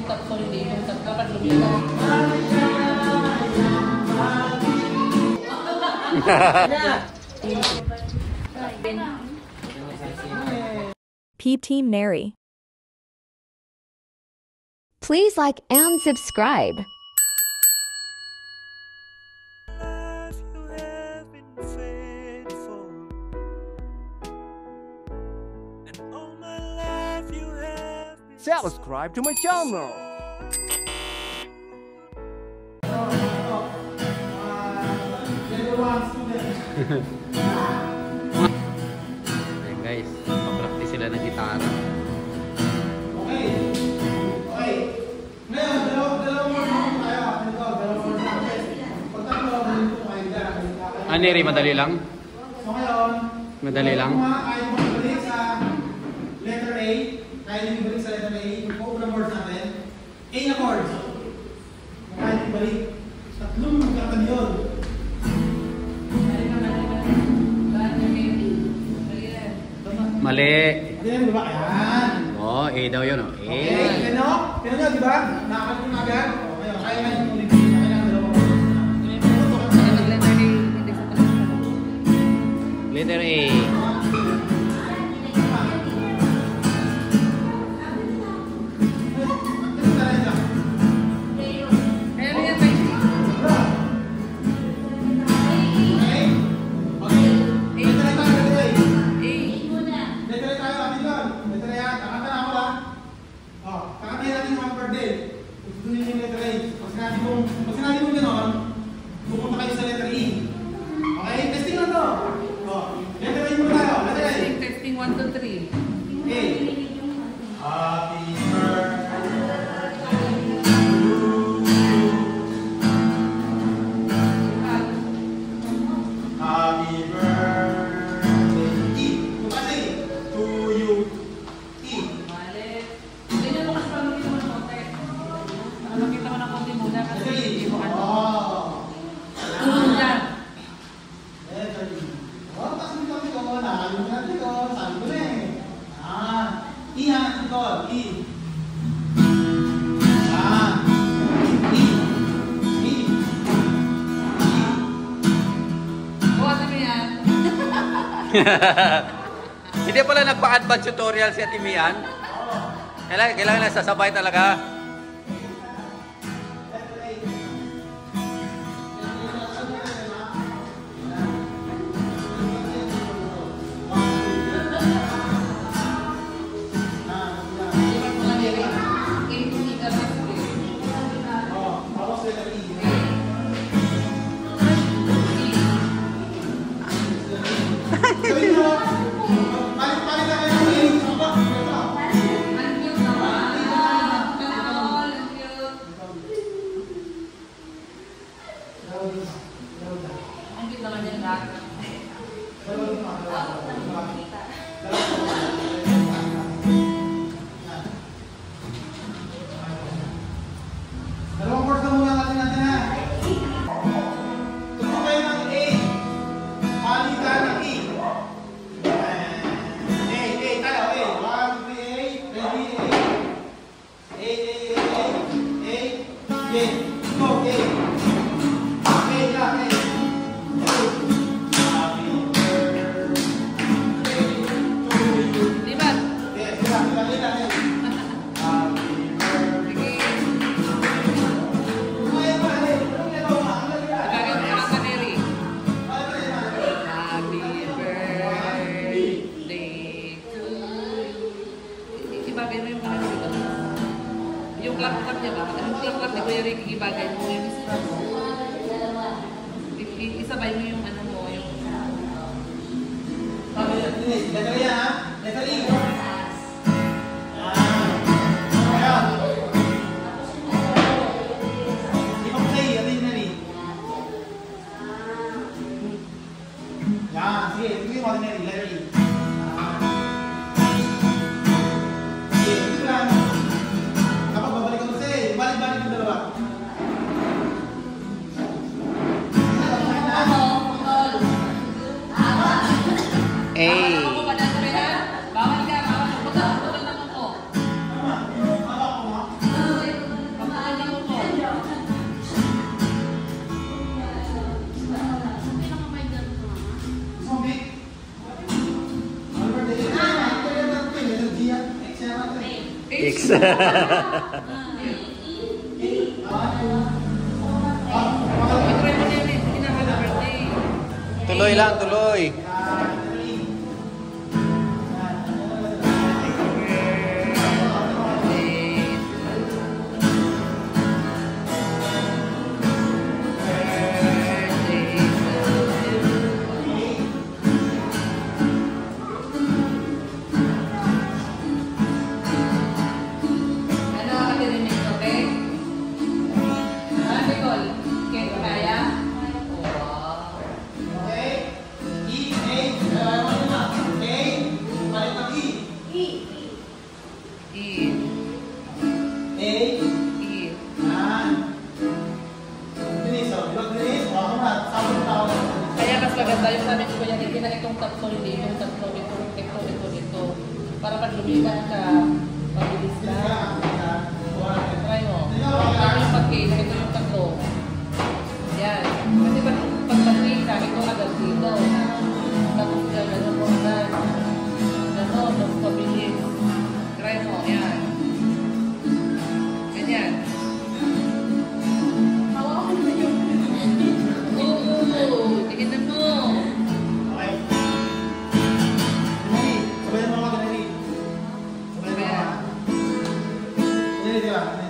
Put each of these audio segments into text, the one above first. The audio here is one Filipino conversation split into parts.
yung tap, so hindi yung tap. Dapat lumilang. Peep Team Neri. Please like and subscribe. Subscribe to my channel. Ayan guys, papractice sila ng gitara. Neri, madali lang? So ngayon, madali lang? Kaya mo ibalik sa letter A. Kaya mo ibalik sa letter A. Yung open chords natin. A na chords. Kaya mo ibalik. Tatlong magkatan yun. Mali. Hindi na ba? Ayan. Oh, A daw yun. Oh. A. Okay. Ano? Ano nyo, di ba? Nakakalit mo agad. Ngayon, kaya nga yung ulit. Kaya nga dalawang chords na. Letter A. Pag sinabi mo gano'n, pupunta kayo sa letter E. Okay? Testing lang to. Letter A muna tayo. Letter A. Testing 1, 2, 3. A. Happy birthday to you. Happy birthday E. Kasi to you. E. Mali. Ganyan mo kasi paano kita mo ng konti. Makita mo ng konti muna kasi hindi mo ano. Yan. E hangat sitol. E. E. Bukasin mo yan. Hindi pala nagpa-advance tutorial si Ate Mian. Kailangan na sasabay talaga. Dalawang chords na muna natin ha. Tutok kayo ng A. Palitan ng E. A tayo. A. 1, 2, 3, A. Ready, A. A. Go, A. A lang, A. Happy birthday to you. Diba? Yes, sila. Yung clap niya ba? Yung clap ni Kuya Ricky, ibagay mo yung isabay mo yung ano mo, yung... Letter E ha? Letter E. Yan, sige, ito yung ordinary, letter E. Sige, ito lang. Kapag babalik ko sa A, balik-balik yung dalawa. A. Bawal ka, bawal. Pagkakapagod naman ko. Tama. Tama ko mo. I-try mo na yun. Hindi na happy birthday. Tuloy lang, tuloy. Ano ang katirinig ko, te? Ah, Nicole. Okay, kaya? Wow. Okay? E, A, ano na? A, balik ng E. E. A, E. yan. Bilis, oh. Bilog bilis. O, ako na. Sabon na ako. Kaya mas maganda yung sabi ko yan, hindi na itong tatlo, hindi itong tatlo, ito. Para pag lumipat ka, mabilis Bilis ka. ka. Try mo. Para yung pag-case, ito yung tatlo. Yan. Kasi pag pag-case ka, ito agad dito. Tapos gano'n mo agad. Gano'n, mas mabilis. Try mo, yan. Ganyan. Oo, tingnan mo. Okay. Dali. Sabayan mo ako, dali. Sabayan mo ako. Dali, di ba? Dali.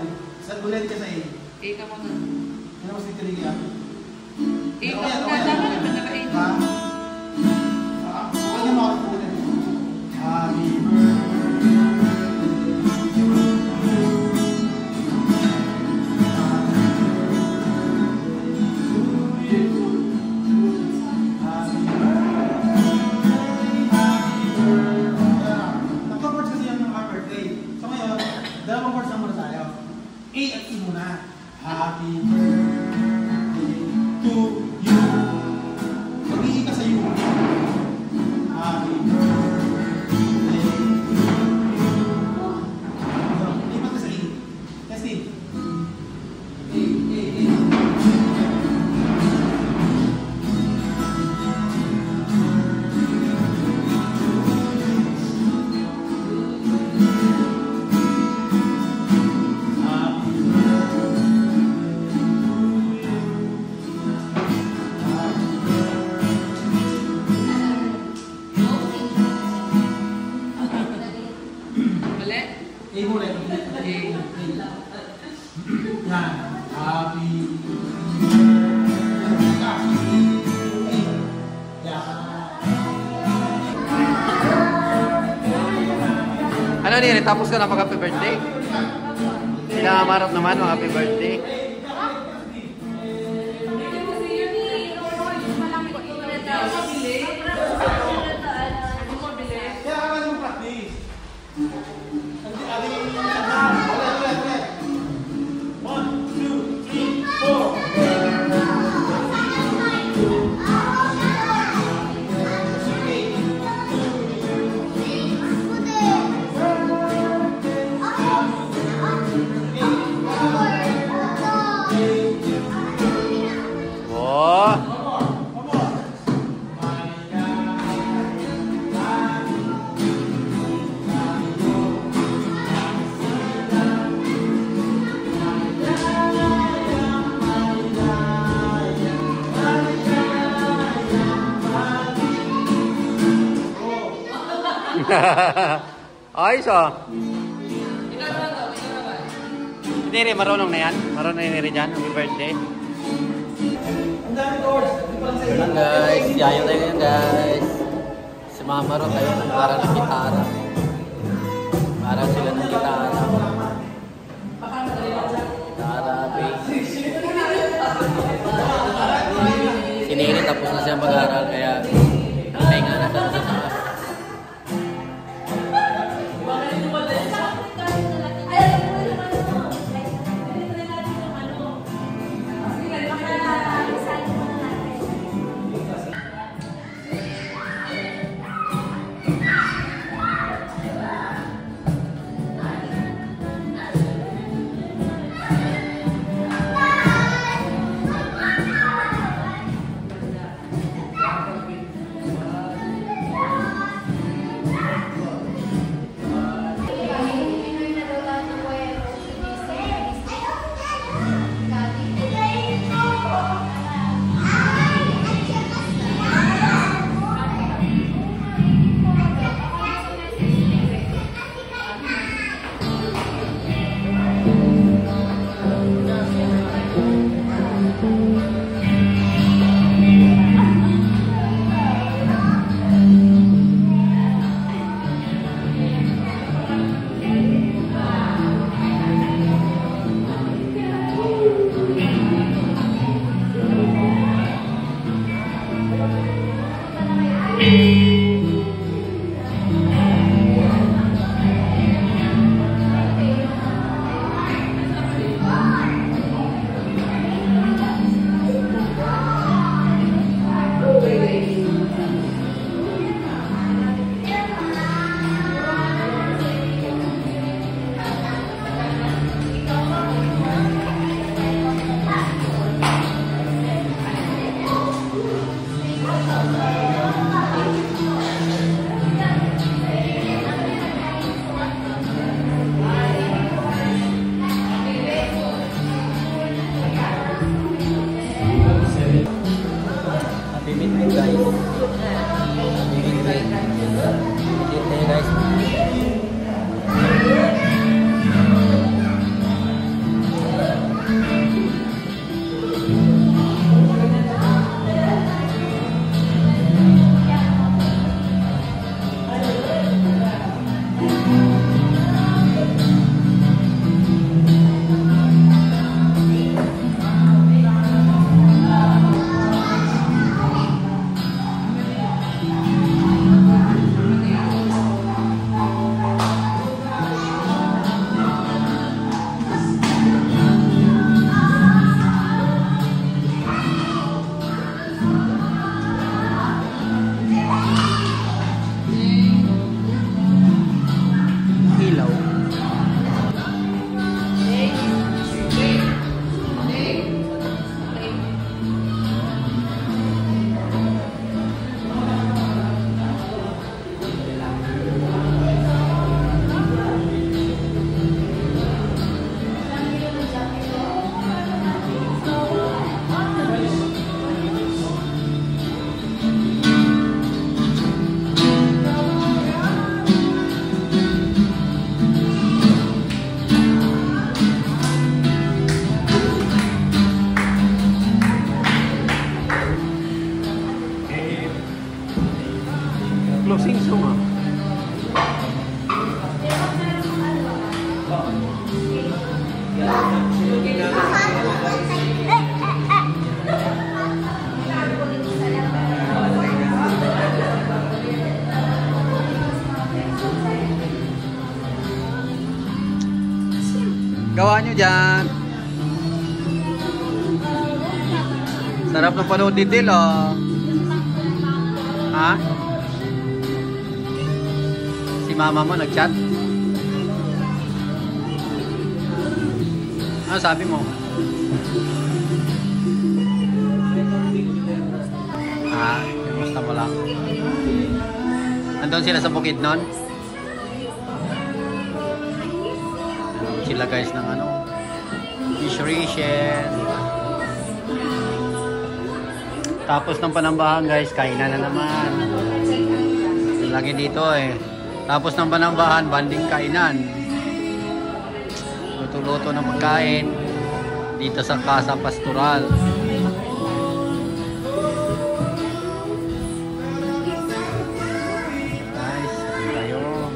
Ulit ka sa A. Eh, ka muna. Ano mas titigil ka? Eh, tama naman naka-8. Ha? Okay na mga ulit. Happy birthday. Tatlong words kasi yan ng happy birthday. So ngayon, dalawang words lang muna tayo. A at E muna. Happy birthday to you. Mag-i ka sa you. Happy birthday to you. So, lipat ka sa E. Testing. A. Mali? A muna. A. Yan. Happy Ano niyan? Tapos ka na mag-happy birthday? Sinamarap naman mga happy birthday. Kaya ka lang practice. Ulit. 1, 2, 3, 4. Oh. Ayos ah. Hindi rin, marunong na yan. Marunong na rin dyan. Happy birthday. Ang dami doors. Yan guys, yayo tayo yan guys. Si Mama Ro tayo para ng gitara. Para sila ng gitara. Gitara, bass. Si Nini tapos na siya mag-aaral kaya pahinga na siya sa taas. Gawa nyo dyan. Sarap ng panood detail, oh. Ha? Si mama mo nag-chat? Ano sabi mo? Kamusta mo lang? Nandun sila sa bukid nun? Sila guys ng ano, fishration. Tapos ng Panambahan guys, kainan na naman. Lagi dito eh. Tapos ng Panambahan, banding kainan. Luto-luto ng pagkain dito sa Casa Pastoral. Guys, tayo.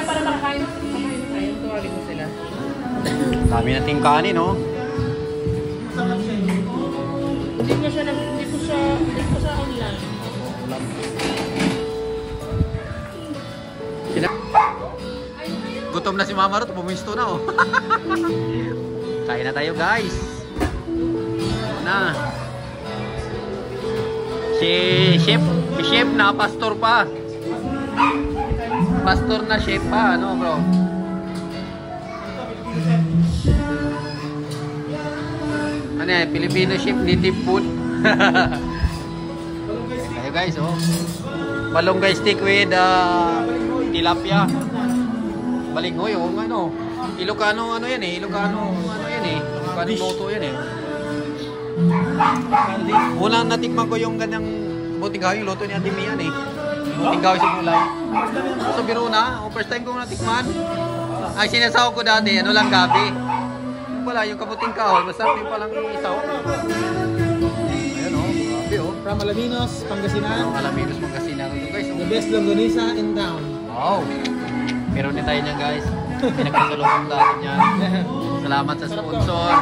Para makakain mo sila. Dami nating kanin, no? Hindi ko sa online. Gutom na si Mama Ruth, bumisto na, oh. Kain na tayo, guys. Na. Si chef na, pastor pa. Pastor na chef pa, ano, bro? Ano yan? Filipino chef, native food. Tayo guys, oh. Balonggay stick with tilapia. Balinghoy, oh, ano. Ilocano, ano yan eh. Ilocano, ano yan eh. Ilocano moto yan eh. Unang natikman ko yung ganyang buting kahoy, yung luto ni Ate Mian eh. Buting kahoy sa gulay. Sa Biruna, first time ko natikman. Ay, sinasaw ko dati, ano lang gabi. Wala, yung kabuting kahoy, masarap yung palang isaw. Ayan o, grabe o. From Alaminos, Pangasinan. Alaminos, Pangasinan. Ito guys. The best longganisa in town. Wow. Pero ni tayo niyan guys. Pinagkasulong natin yan. Salamat sa sponsor.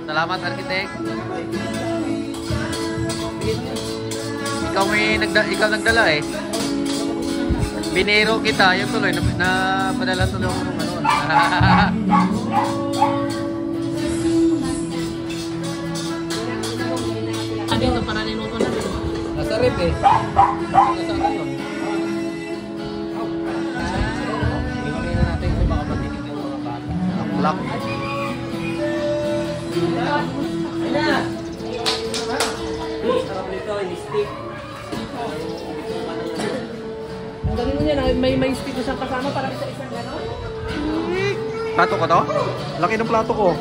Salamat, architect. Ikaw nagdala eh. Binero kita, yung tuloy na padala tuloy ako ng ano. Ano yung para niluto na rin? Nasa rep eh. Nasa ka yun. Hindi na natin kung baka matinig yung mga bata. Black. Ang galing mo yan, may stick ko siyang kasama para sa isang gano'n. Plato ko to? Laki ng plato ko.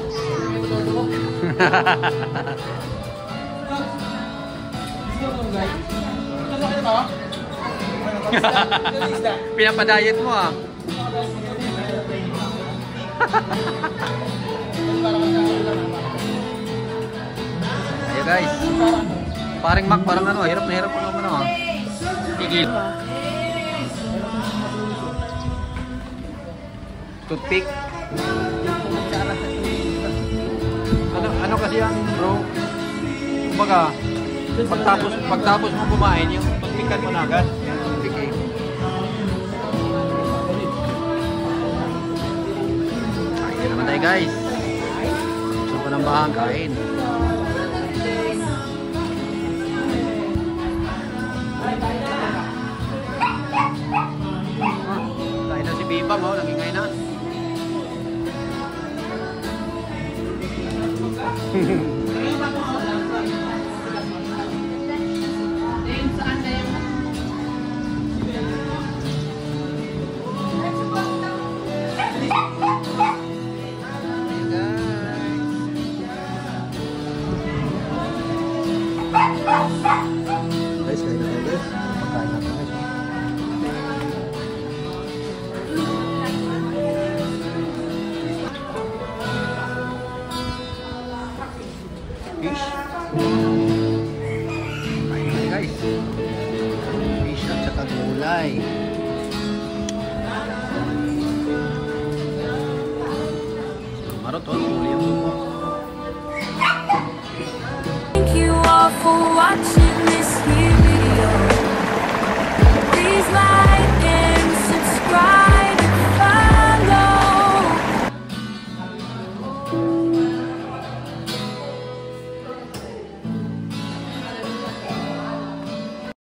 Pinapadayet mo ah. Ayo guys. Parang Mac, parang ano, hirap na hirap naman ah. Tigil. Toothpick. Ano kasi yan, bro? Kumbaga, pagtapos mo kumain, yung toothpickan mo na agad. Yan, toothpick eh. Kain naman tayo guys. Gusto ko ng bahang kain. Tayo na si Bibang, oh, nagingay na.